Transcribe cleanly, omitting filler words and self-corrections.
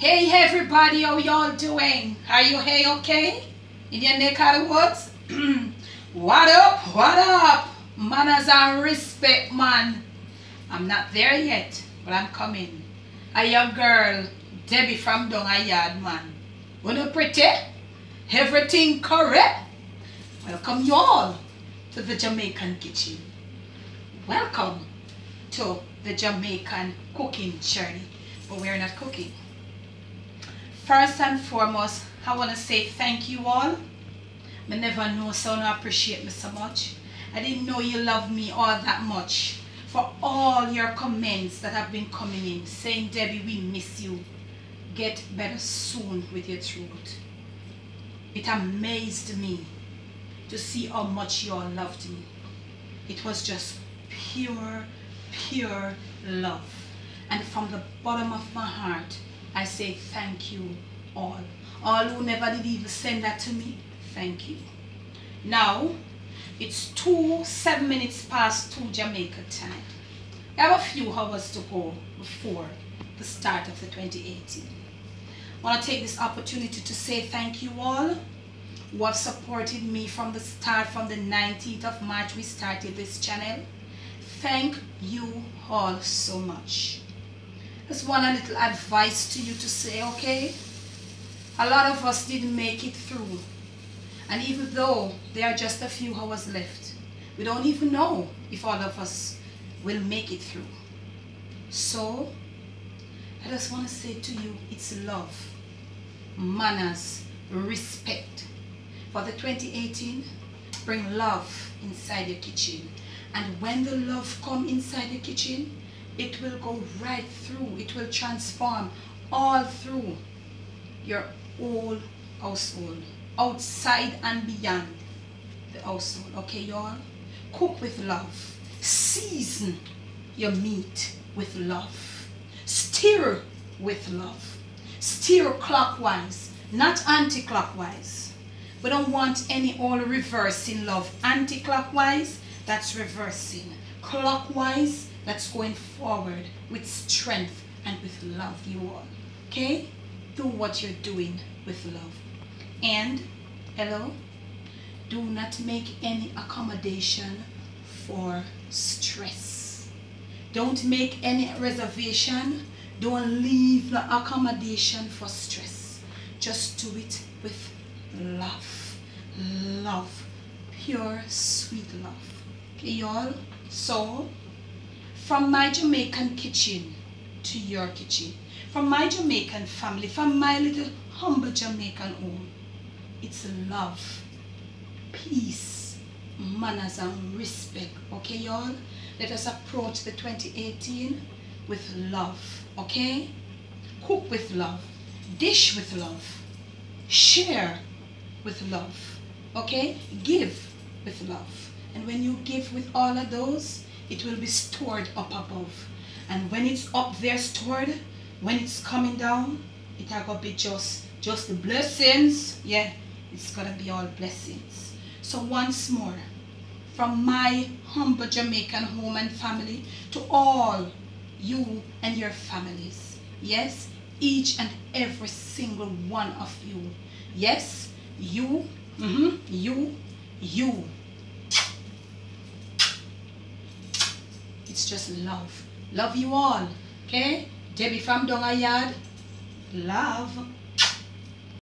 Hey everybody, how y'all doing? Are you hey okay? In your neck of the woods? What up? What up? Manners and respect, man. I'm not there yet, but I'm coming. I your girl, Debbie from down a yard, man. Wanna pretty? Everything correct? Welcome y'all to the Jamaican kitchen. Welcome to the Jamaican cooking journey. But we're not cooking. First and foremost, I want to say thank you all. I never know someone appreciate me so much. I didn't know you love me all that much. For all your comments that have been coming in, saying, Debbie, we miss you. Get better soon with your throat. It amazed me to see how much you all loved me. It was just pure love. And from the bottom of my heart, I say thank you all. All who never did even send that to me, thank you. Now, it's 7 minutes past 2 Jamaica time. I have a few hours to go before the start of the 2018. I want to take this opportunity to say thank you all who have supported me from the start, from the 19th of March we started this channel. Thank you all so much. Just want a little advice to you to say, okay? A lot of us didn't make it through. And even though there are just a few hours left, we don't even know if all of us will make it through. So, I just want to say to you, it's love, manners, respect. For the 2018, bring love inside your kitchen. And when the love comes inside your kitchen, it will go right through. It will transform all through your whole household, outside and beyond the household. Okay, y'all? Cook with love. Season your meat with love. Stir with love. Stir clockwise, not anti-clockwise. We don't want any all reversing love. Anti-clockwise, that's reversing. Clockwise, that's going forward with strength and with love, you all. Okay? Do what you're doing with love. And, hello, do not make any accommodation for stress. Don't make any reservation. Don't leave the accommodation for stress. Just do it with love. Love. Pure, sweet love. Okay, y'all? So, from my Jamaican kitchen to your kitchen, from my Jamaican family, from my little humble Jamaican home, it's love, peace, manners and respect. Okay, y'all? Let us approach the 2018 with love. Okay? Cook with love. Dish with love. Share with love. Okay? Give with love. And when you give with all of those, it will be stored up above. And when it's up there stored, when it's coming down, it are going to be just the blessings. Yeah, it's going to be all blessings. So once more, from my humble Jamaican home and family to all you and your families. Yes, each and every single one of you. Yes, you, you. It's just love. Love you all. Okay? Debbie from down a yard. Love.